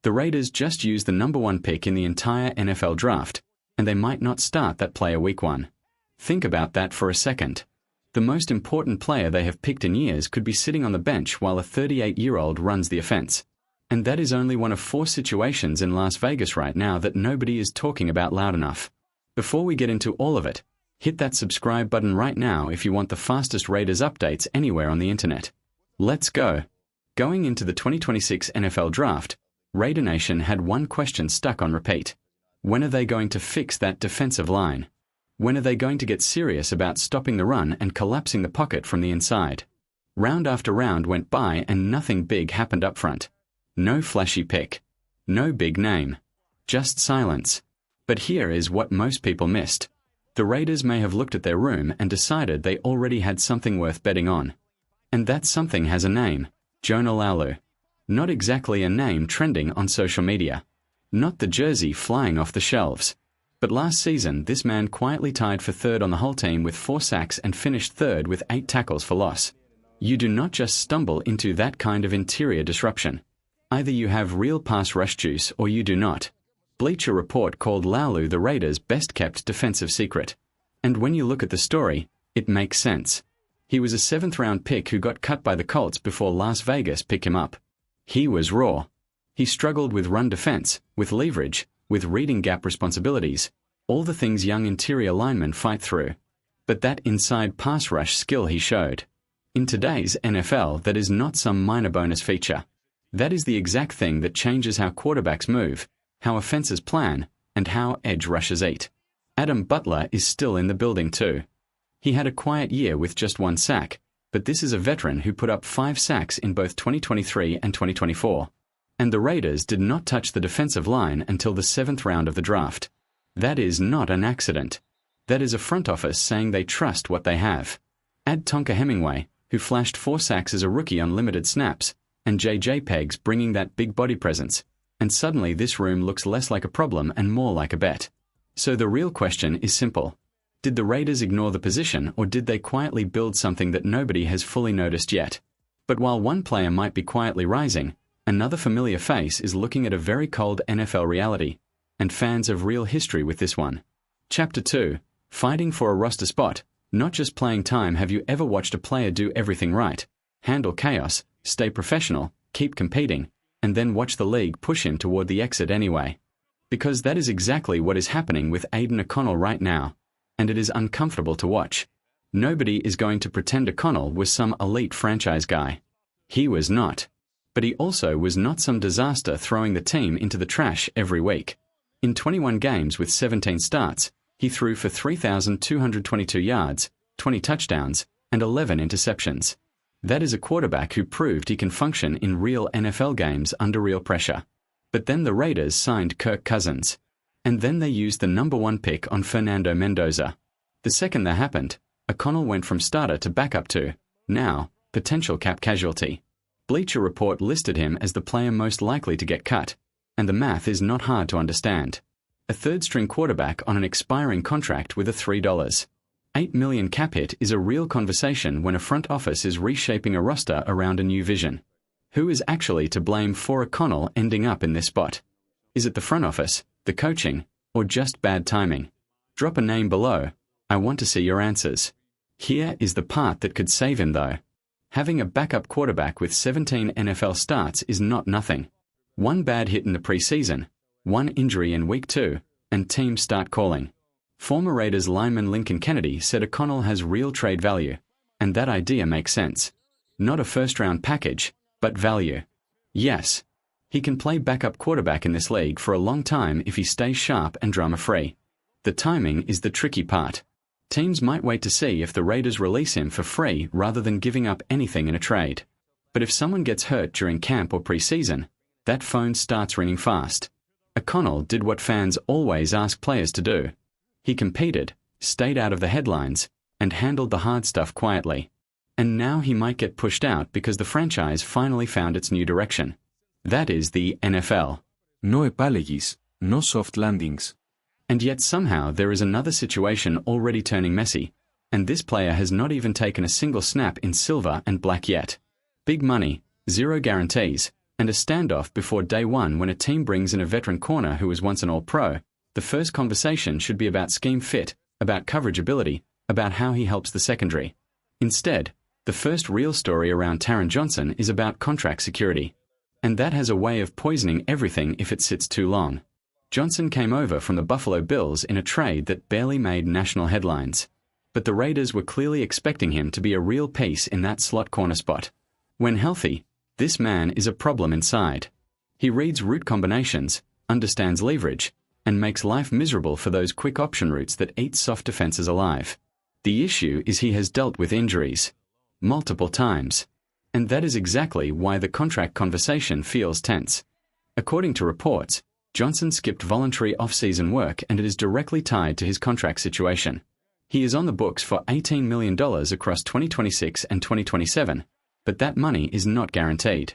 The Raiders just used the number 1 pick in the entire NFL draft, and they might not start that player week 1. Think about that for a second. The most important player they have picked in years could be sitting on the bench while a 38-year-old runs the offense. And that is only one of 4 situations in Las Vegas right now that nobody is talking about loud enough. Before we get into all of it, hit that subscribe button right now if you want the fastest Raiders updates anywhere on the internet. Let's go. Going into the 2026 NFL Draft, Raider Nation had one question stuck on repeat. When are they going to fix that defensive line? When are they going to get serious about stopping the run and collapsing the pocket from the inside? Round after round went by and nothing big happened up front. No flashy pick. No big name. Just silence. But here is what most people missed. The Raiders may have looked at their room and decided they already had something worth betting on. And that something has a name, Jonah Laulu. Not exactly a name trending on social media. Not the jersey flying off the shelves. But last season, this man quietly tied for 3rd on the whole team with 4 sacks and finished 3rd with 8 tackles for loss. You do not just stumble into that kind of interior disruption. Either you have real pass rush juice or you do not. Bleacher Report called Laulu the Raiders' best-kept defensive secret. And when you look at the story, it makes sense. He was a 7th-round pick who got cut by the Colts before Las Vegas picked him up. He was raw. He struggled with run defense, with leverage, with reading gap responsibilities, all the things young interior linemen fight through. But that inside pass rush skill he showed. In today's NFL, that is not some minor bonus feature. That is the exact thing that changes how quarterbacks move, how offenses plan, and how edge rushers eat. Adam Butler is still in the building too. He had a quiet year with just 1 sack, but this is a veteran who put up 5 sacks in both 2023 and 2024. And the Raiders did not touch the defensive line until the 7th round of the draft. That is not an accident. That is a front office saying they trust what they have. Add Tonka Hemingway, who flashed 4 sacks as a rookie on limited snaps, and J.J. Pegs bringing that big body presence, and suddenly this room looks less like a problem and more like a bet. So the real question is simple. Did the Raiders ignore the position or did they quietly build something that nobody has fully noticed yet? But while one player might be quietly rising, another familiar face is looking at a very cold NFL reality, and fans have real history with this one. Chapter 2, Fighting for a Roster Spot, Not Just Playing Time. Have you ever watched a player do everything right, handle chaos, stay professional, keep competing, and then watch the league push him toward the exit anyway? Because that is exactly what is happening with Aidan O'Connell right now, and it is uncomfortable to watch. Nobody is going to pretend O'Connell was some elite franchise guy. He was not. But he also was not some disaster throwing the team into the trash every week. In 21 games with 17 starts, he threw for 3,222 yards, 20 touchdowns, and 11 interceptions. That is a quarterback who proved he can function in real NFL games under real pressure. But then the Raiders signed Kirk Cousins. And then they used the number 1 pick on Fernando Mendoza. The second that happened, O'Connell went from starter to backup to, now, potential cap casualty. Bleacher Report listed him as the player most likely to get cut, and the math is not hard to understand. A 3rd-string quarterback on an expiring contract with a $3.8 million cap hit is a real conversation when a front office is reshaping a roster around a new vision. Who is actually to blame for O'Connell ending up in this spot? Is it the front office, the coaching, or just bad timing? Drop a name below. I want to see your answers. Here is the part that could save him though. Having a backup quarterback with 17 NFL starts is not nothing. 1 bad hit in the preseason, 1 injury in week 2, and teams start calling. Former Raiders lineman Lincoln Kennedy said O'Connell has real trade value, and that idea makes sense. Not a first-round package, but value. Yes. He can play backup quarterback in this league for a long time if he stays sharp and drama-free. The timing is the tricky part. Teams might wait to see if the Raiders release him for free rather than giving up anything in a trade. But if someone gets hurt during camp or preseason, that phone starts ringing fast. O'Connell did what fans always ask players to do. He competed, stayed out of the headlines, and handled the hard stuff quietly. And now he might get pushed out because the franchise finally found its new direction. That is the NFL. No επάλεγεις, no soft landings. And yet somehow there is another situation already turning messy, and this player has not even taken a single snap in silver and black yet. Big money, 0 guarantees, And a standoff before day one when a team brings in a veteran corner who was once an All-Pro, the first conversation should be about scheme fit, about coverage ability, about how he helps the secondary. Instead, the first real story around Taron Johnson is about contract security. And that has a way of poisoning everything if it sits too long. Johnson came over from the Buffalo Bills in a trade that barely made national headlines. But the Raiders were clearly expecting him to be a real piece in that slot corner spot. When healthy, this man is a problem inside. He reads route combinations, understands leverage, and makes life miserable for those quick option routes that eat soft defenses alive. The issue is he has dealt with injuries. Multiple times. And that is exactly why the contract conversation feels tense. According to reports, Johnson skipped voluntary off-season work and it is directly tied to his contract situation. He is on the books for $18 million across 2026 and 2027, but that money is not guaranteed.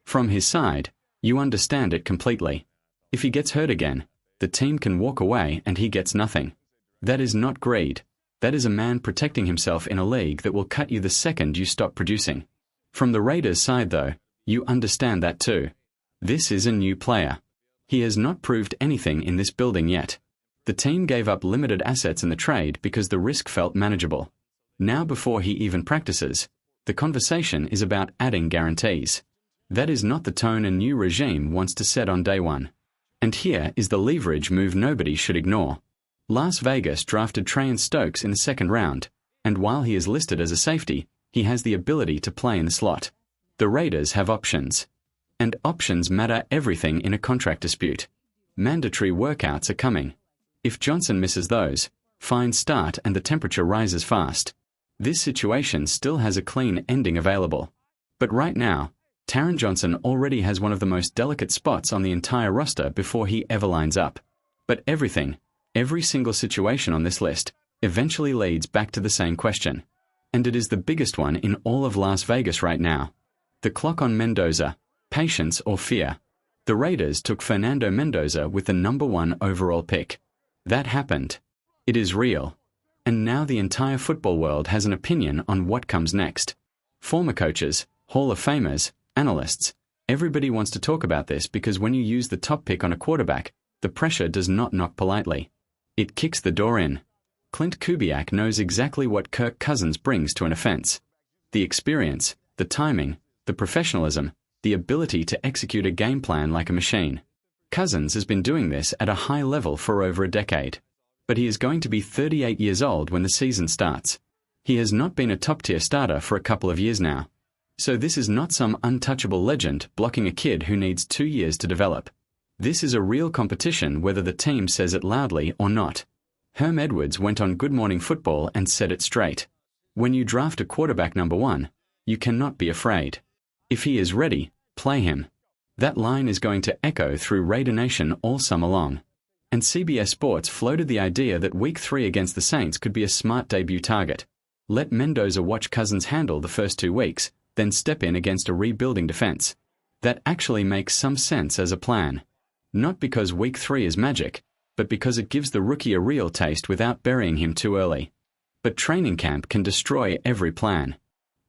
From his side, you understand it completely. If he gets hurt again, the team can walk away and he gets nothing. That is not greed. That is a man protecting himself in a league that will cut you the second you stop producing. From the Raiders' side though, you understand that too. This is a new player. He has not proved anything in this building yet. The team gave up limited assets in the trade because the risk felt manageable. Now before he even practices, the conversation is about adding guarantees. That is not the tone a new regime wants to set on day one. And here is the leverage move nobody should ignore. Las Vegas drafted Trajan Stokes in the second round, and while he is listed as a safety, he has the ability to play in the slot. The Raiders have options. And options matter everything in a contract dispute. Mandatory workouts are coming. If Johnson misses those, fines start and the temperature rises fast. This situation still has a clean ending available. But right now, Taron Johnson already has one of the most delicate spots on the entire roster before he ever lines up. But every single situation on this list, eventually leads back to the same question. And it is the biggest one in all of Las Vegas right now. The clock on Mendoza, patience or fear. The Raiders took Fernando Mendoza with the #1 overall pick. That happened. It is real. And now the entire football world has an opinion on what comes next. Former coaches, Hall of Famers, analysts, everybody wants to talk about this because when you use the top pick on a quarterback, the pressure does not knock politely. It kicks the door in. Clint Kubiak knows exactly what Kirk Cousins brings to an offense. The experience, the timing, the professionalism, the ability to execute a game plan like a machine. Cousins has been doing this at a high level for over a decade. But he is going to be 38 years old when the season starts. He has not been a top-tier starter for a couple of years now. So this is not some untouchable legend blocking a kid who needs 2 years to develop. This is a real competition whether the team says it loudly or not. Herm Edwards went on Good Morning Football and said it straight. When you draft a quarterback #1, you cannot be afraid. If he is ready, play him. That line is going to echo through Raider Nation all summer long. And CBS Sports floated the idea that Week 3 against the Saints could be a smart debut target. Let Mendoza watch Cousins handle the first 2 weeks, then step in against a rebuilding defense. That actually makes some sense as a plan. Not because Week 3 is magic, but because it gives the rookie a real taste without burying him too early. But training camp can destroy every plan.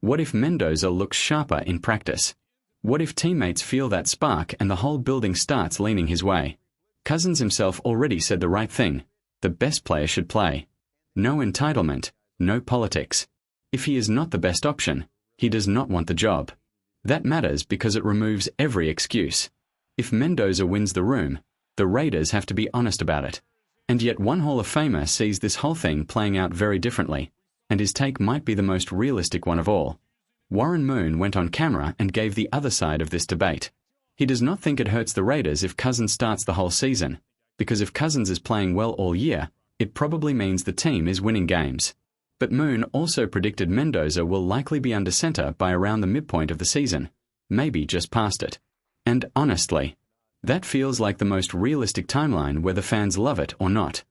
What if Mendoza looks sharper in practice? What if teammates feel that spark and the whole building starts leaning his way? Cousins himself already said the right thing. The best player should play. No entitlement, no politics. If he is not the best option, he does not want the job. That matters because it removes every excuse. If Mendoza wins the room, the Raiders have to be honest about it. And yet one Hall of Famer sees this whole thing playing out very differently, and his take might be the most realistic one of all. Warren Moon went on camera and gave the other side of this debate. He does not think it hurts the Raiders if Cousins starts the whole season, because if Cousins is playing well all year, it probably means the team is winning games. But Moon also predicted Mendoza will likely be under center by around the midpoint of the season, maybe just past it. And honestly, that feels like the most realistic timeline whether fans love it or not.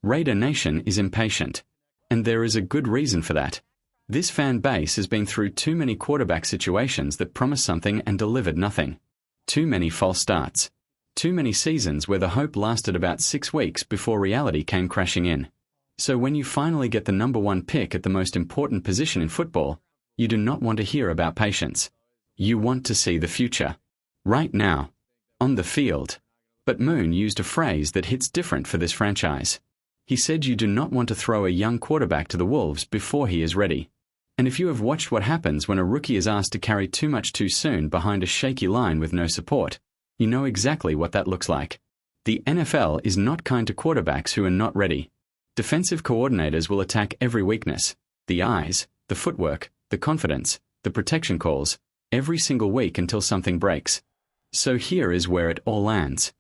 Raider Nation is impatient. And there is a good reason for that. This fan base has been through too many quarterback situations that promised something and delivered nothing. Too many false starts. Too many seasons where the hope lasted about 6 weeks before reality came crashing in. So when you finally get the #1 pick at the most important position in football, you do not want to hear about patience. You want to see the future. Right now. On the field. But Moon used a phrase that hits different for this franchise. He said you do not want to throw a young quarterback to the wolves before he is ready. And if you have watched what happens when a rookie is asked to carry too much too soon behind a shaky line with no support, you know exactly what that looks like. The NFL is not kind to quarterbacks who are not ready. Defensive coordinators will attack every weakness, the eyes, the footwork, the confidence, the protection calls, every single week until something breaks. So here is where it all lands.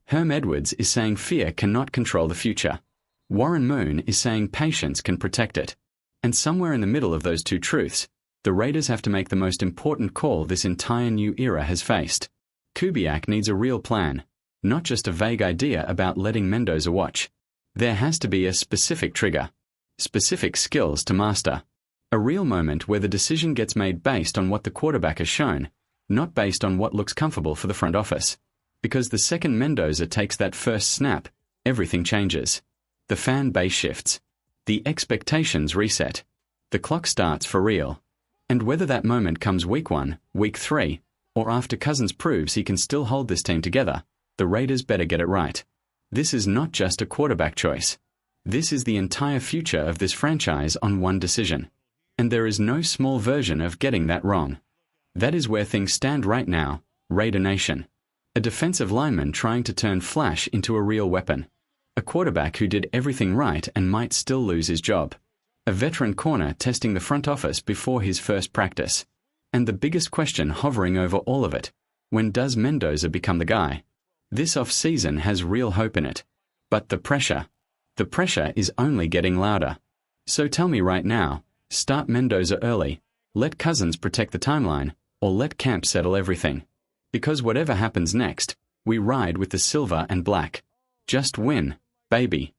Herm Edwards is saying fear cannot control the future. Warren Moon is saying patience can protect it. And somewhere in the middle of those two truths, the Raiders have to make the most important call this entire new era has faced. Kubiak needs a real plan, not just a vague idea about letting Mendoza watch. There has to be a specific trigger, specific skills to master. A real moment where the decision gets made based on what the quarterback has shown, not based on what looks comfortable for the front office. Because the second Mendoza takes that first snap, everything changes. The fan base shifts. The expectations reset. The clock starts for real. And whether that moment comes week 1, week 3, or after Cousins proves he can still hold this team together, the Raiders better get it right. This is not just a quarterback choice. This is the entire future of this franchise on one decision. And there is no small version of getting that wrong. That is where things stand right now, Raider Nation. A defensive lineman trying to turn flash into a real weapon. A quarterback who did everything right and might still lose his job. A veteran corner testing the front office before his first practice. And the biggest question hovering over all of it, when does Mendoza become the guy? This off-season has real hope in it. But the pressure is only getting louder. So tell me right now, start Mendoza early, let Cousins protect the timeline, or let Camp settle everything. Because whatever happens next, we ride with the silver and black. Just win, baby.